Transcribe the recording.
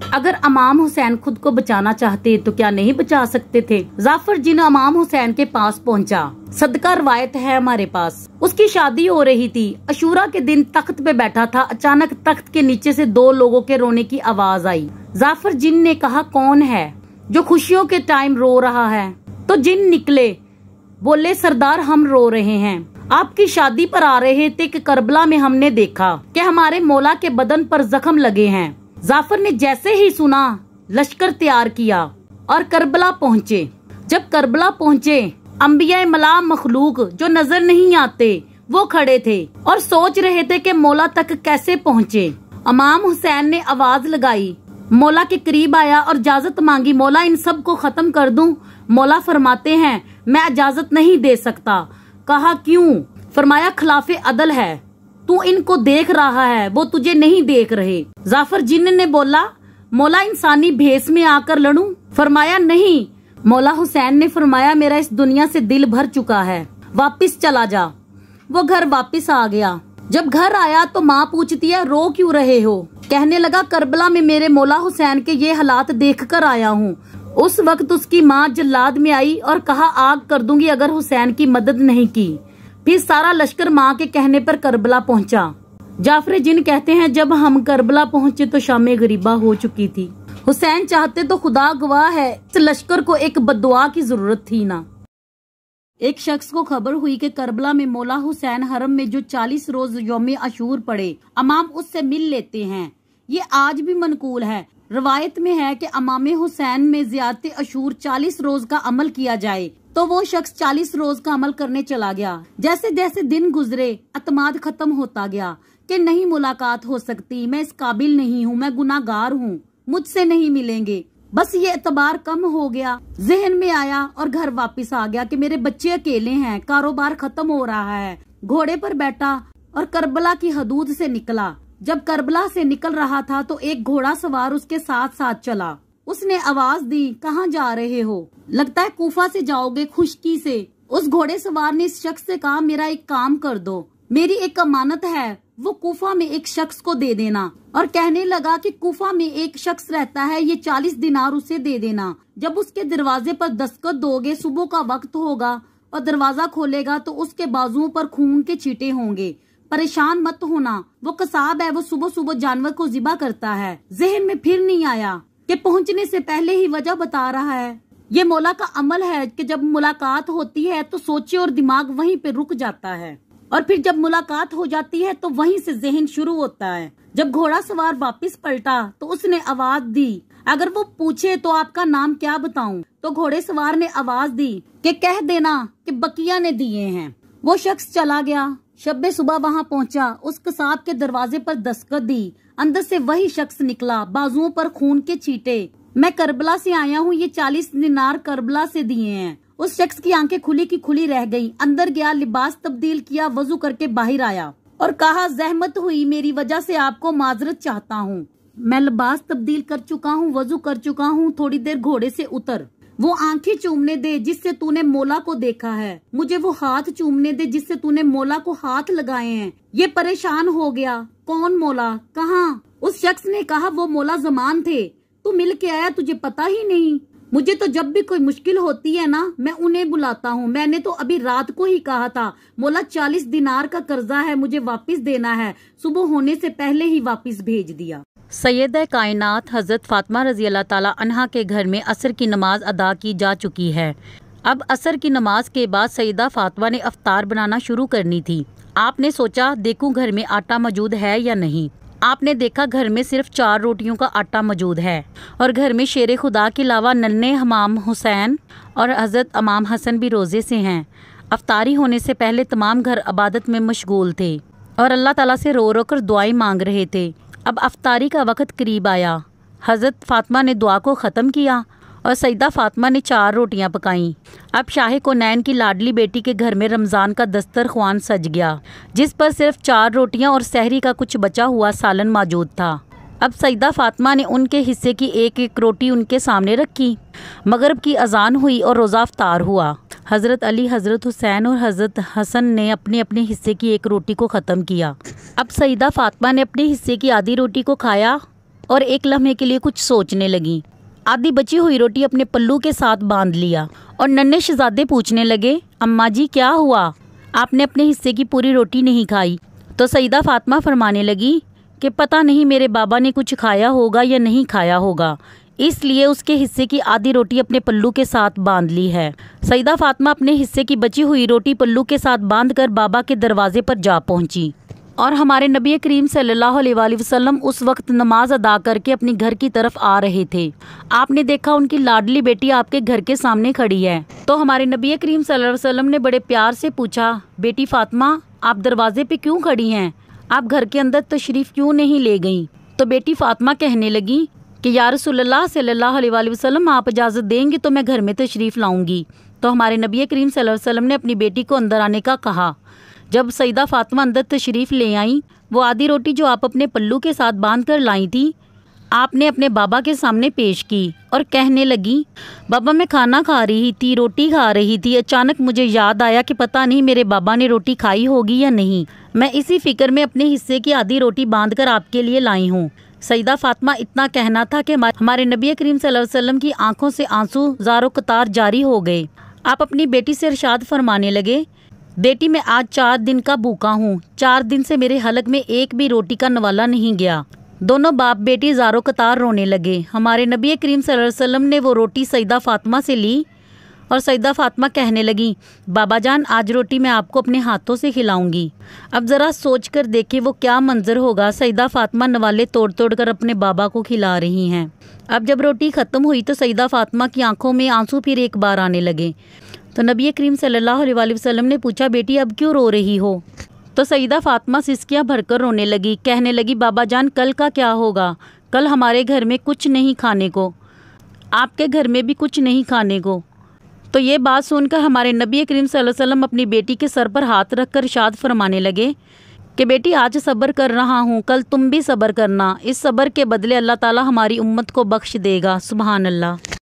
अगर इमाम हुसैन खुद को बचाना चाहते तो क्या नहीं बचा सकते थे। जाफर जिन इमाम हुसैन के पास पहुंचा, सदका रवायत है हमारे पास, उसकी शादी हो रही थी। अशूरा के दिन तख्त पे बैठा था। अचानक तख्त के नीचे से 2 लोगों के रोने की आवाज आई। जाफर जिन ने कहा, कौन है जो खुशियों के टाइम रो रहा है? तो जिन निकले, बोले, सरदार हम रो रहे हैं। आपकी शादी पर आ रहे थे कि करबला में हमने देखा कि हमारे मौला के बदन पर जख्म लगे हैं। जाफर ने जैसे ही सुना, लश्कर तैयार किया और करबला पहुँचे। जब करबला पहुँचे, अंबिया मला मखलूक जो नजर नहीं आते वो खड़े थे और सोच रहे थे कि मौला तक कैसे पहुँचे। इमाम हुसैन ने आवाज लगाई, मौला के करीब आया और इजाजत मांगी, मौला इन सब को खत्म कर दूं। मौला फरमाते हैं, मैं इजाजत नहीं दे सकता। कहा, क्यों? फरमाया, खिलाफे अदल है, तू इनको देख रहा है, वो तुझे नहीं देख रहे। जाफर जिन ने बोला, मौला इंसानी भेस में आकर लड़ूं? फरमाया, नहीं। मौला हुसैन ने फरमाया, मेरा इस दुनिया से दिल भर चुका है, वापिस चला जा। वो घर वापिस आ गया। जब घर आया तो माँ पूछती है, रो क्यों रहे हो? कहने लगा, करबला में मेरे मौला हुसैन के ये हालात देख कर आया हूँ। उस वक्त उसकी माँ जल्लाद में आई और कहा, आग कर दूंगी अगर हुसैन की मदद नहीं की। फिर सारा लश्कर माँ के कहने पर करबला पहुँचा। जाफर जिन कहते हैं, जब हम करबला पहुँचे तो शाम गरीबा हो चुकी थी। हुसैन चाहते तो खुदा गवाह है, इस लश्कर को एक बद्दुआ की जरूरत थी ना। एक शख्स को खबर हुई कि करबला में मौला हुसैन हरम में जो 40 रोज यौम अशूर पड़े, इमाम उससे मिल लेते हैं। ये आज भी मनकूल है। रवायत में है कि इमाम हुसैन में ज़ियारत अशूर 40 रोज का अमल किया जाए, तो वो शख्स 40 रोज का अमल करने चला गया। जैसे जैसे दिन गुजरे, अतमाद खत्म होता गया कि नहीं मुलाकात हो सकती, मैं इस काबिल नहीं हूँ, मैं गुनाहगार हूँ, मुझसे नहीं मिलेंगे। बस ये एतबार कम हो गया, जहन में आया और घर वापस आ गया कि मेरे बच्चे अकेले हैं, कारोबार खत्म हो रहा है। घोड़े पर बैठा और करबला की हदूद से निकला। जब करबला से निकल रहा था तो एक घोड़ा सवार उसके साथ साथ चला। उसने आवाज दी, कहाँ जा रहे हो? लगता है कूफा से जाओगे, खुशकी से। उस घोड़े सवार ने इस शख्स से कहा, मेरा एक काम कर दो, मेरी एक अमानत है, वो कूफा में एक शख्स को दे देना। और कहने लगा कि कूफा में एक शख्स रहता है, ये 40 दिनार उसे दे देना। जब उसके दरवाजे पर दस्तखत दोगे, सुबह का वक्त होगा और दरवाजा खोलेगा तो उसके बाजुओं पर खून के छींटे होंगे। परेशान मत होना, वो कसाब है, वो सुबह सुबह जानवर को ज़िबा करता है। जहन में फिर नहीं आया कि पहुंचने से पहले ही वजह बता रहा है। ये मौला का अमल है कि जब मुलाकात होती है तो सोचे और दिमाग वहीं पे रुक जाता है, और फिर जब मुलाकात हो जाती है तो वहीं से जहन शुरू होता है। जब घोड़ा सवार वापस पलटा तो उसने आवाज दी, अगर वो पूछे तो आपका नाम क्या बताऊं? तो घोड़े सवार ने आवाज दी कि कह देना कि बकिया ने दिए हैं। वो शख्स चला गया। शब्बे सुबह वहाँ पहुँचा, उस कसाब के दरवाजे पर दस्तखत दी। अंदर से वही शख्स निकला, बाजुओं पर खून के छींटे। मैं करबला से आया हूँ, ये 40 दिनार करबला से दिए हैं। उस शख्स की आंखें खुली की खुली रह गई। अंदर गया, लिबास तब्दील किया, वजू करके बाहर आया और कहा, जहमत हुई, मेरी वजह से आपको माजरत चाहता हूँ। मैं लिबास तब्दील कर चुका हूँ, वजू कर चुका हूँ, थोड़ी देर घोड़े से उतर। वो आंखें चूमने दे जिससे तूने मौला को देखा है, मुझे वो हाथ चूमने दे जिससे तूने मौला को हाथ लगाए हैं। ये परेशान हो गया, कौन मौला, कहाँ? उस शख्स ने कहा, वो मौला जमान थे, तू मिल के आया, तुझे पता ही नहीं। मुझे तो जब भी कोई मुश्किल होती है ना, मैं उन्हें बुलाता हूँ। मैंने तो अभी रात को ही कहा था, मौला 40 दिनार का कर्जा है, मुझे वापस देना है। सुबह होने से पहले ही वापस भेज दिया। सैयदा कायनात हज़रत फ़ातिमा रज़ी अल्लाह ताला अन्हा के घर में असर की नमाज अदा की जा चुकी है। अब असर की नमाज के बाद सैयदा फ़ातिमा ने अफ्तार बनाना शुरू करनी थी। आपने सोचा देखूं घर में आटा मौजूद है या नहीं। आपने देखा घर में सिर्फ 4 रोटियों का आटा मौजूद है और घर में शेर खुदा के अलावा नन्हे इमाम हुसैन और हज़रत इमाम हसन भी रोज़े से हैं। अफ्तारी होने से पहले तमाम घर इबादत में मशगूल थे और अल्लाह ताला से रो रो कर दुआएं मांग रहे थे। अब अफ्तारी का वक़्त करीब आया। हज़रत फ़ातिमा ने दुआ को ख़त्म किया और सैयदा फ़ातिमा ने 4 रोटियां पकाईं। अब शाह कोनैन की लाडली बेटी के घर में रमज़ान का दस्तरख्वान सज गया, जिस पर सिर्फ 4 रोटियां और सहरी का कुछ बचा हुआ सालन मौजूद था। अब सैयदा फ़ातिमा ने उनके हिस्से की एक एक रोटी उनके सामने रखी। मगरिब की अजान हुई और रोज़ा अफ्तार हुआ। हज़रत अली, हज़रत हुसैन और हज़रत हसन ने अपने अपने हिस्से की एक रोटी को ख़त्म किया। अब सैयदा फ़ातिमा ने अपने हिस्से की आधी रोटी को खाया और एक लम्हे के लिए कुछ सोचने लगी। आधी बची हुई रोटी अपने पल्लू के साथ बांध लिया और नन्हे शहजादे पूछने लगे, अम्मा जी क्या हुआ, आपने अपने हिस्से की पूरी रोटी नहीं खाई? तो सईदा फातिमा फरमाने लगी कि पता नहीं मेरे बाबा ने कुछ खाया होगा या नहीं खाया होगा, इसलिए उसके हिस्से की आधी रोटी अपने पल्लू के साथ बांध ली है। सईदा फातिमा अपने हिस्से की बची हुई रोटी पल्लू के साथ बांधकर बाबा के दरवाजे पर जा पहुंची और हमारे नबी करीम सल्लल्लाहु अलैहि वसल्लम उस वक्त नमाज अदा करके अपनी घर की तरफ आ रहे थे। आपने देखा उनकी लाडली बेटी आपके घर के सामने खड़ी है। तो हमारे नबी करीम सल्लल्लाहु अलैहि वसल्लम ने बड़े प्यार से पूछा, बेटी फातिमा आप दरवाजे पे क्यों खड़ी हैं, आप घर के अंदर तशरीफ़ क्यों नहीं ले गई? तो बेटी फातिमा कहने लगी कि या रसूलल्लाह सल्लल्लाहु अलैहि वसल्लम आप इजाज़त देंगे तो मैं घर में तशरीफ़ लाऊंगी। तो हमारे नबी करीम सल्लल्लाहु अलैहि वसल्लम ने अपनी बेटी को अंदर आने का कहा। जब सईदा फातिमा अंदर तशरीफ़ ले आई, वो आधी रोटी जो आप अपने पल्लू के साथ बांध कर लाई थी, आपने अपने बाबा के सामने पेश की और कहने लगी, बाबा मैं खाना खा रही थी, रोटी खा रही थी, अचानक मुझे याद आया कि पता नहीं मेरे बाबा ने रोटी खाई होगी या नहीं। मैं इसी फिक्र में अपने हिस्से की आधी रोटी बांध कर आपके लिए लाई हूँ। सईदा फातिमा इतना कहना था कि हमारे नबी करीम सल्लल्लाहु अलैहि वसल्लम की आंखों से आंसू ज़ारो कतार जारी हो गए। आप अपनी बेटी से इरशाद फरमाने लगे, बेटी मैं आज 4 दिन का भूखा हूँ, 4 दिन से मेरे हलक में एक भी रोटी का नवाला नहीं गया। दोनों बाप बेटी ज़ारो कतार रोने लगे। हमारे नबी करीम सल्लल्लाहु अलैहि वसल्लम ने वो रोटी सईदा फातिमा से ली और सईदा फातिमा कहने लगी, बाबा जान आज रोटी मैं आपको अपने हाथों से खिलाऊंगी। अब ज़रा सोच कर देखे वो क्या मंजर होगा, सईदा फातिमा नवाले तोड़ तोड़ कर अपने बाबा को खिला रही हैं। अब जब रोटी ख़त्म हुई तो सईदा फातिमा की आंखों में आंसू फिर एक बार आने लगे। तो नबी करीम सल्लल्लाहु अलैहि वसल्लम ने पूछा, बेटी अब क्यों रो रही हो? तो सईदा फातिमा सिसकियाँ भरकर रोने लगी, कहने लगी, बाबा जान कल का क्या होगा, कल हमारे घर में कुछ नहीं खाने को, आपके घर में भी कुछ नहीं खाने को। तो ये बात सुनकर हमारे नबी करीम सल्लल्लाहु अलैहि वसल्लम अपनी बेटी के सर पर हाथ रखकर इरशाद फरमाने लगे कि बेटी आज सब्र कर रहा हूँ, कल तुम भी सब्र करना, इस सब्र के बदले अल्लाह ताला हमारी उम्मत को बख्श देगा। सुभान अल्लाह।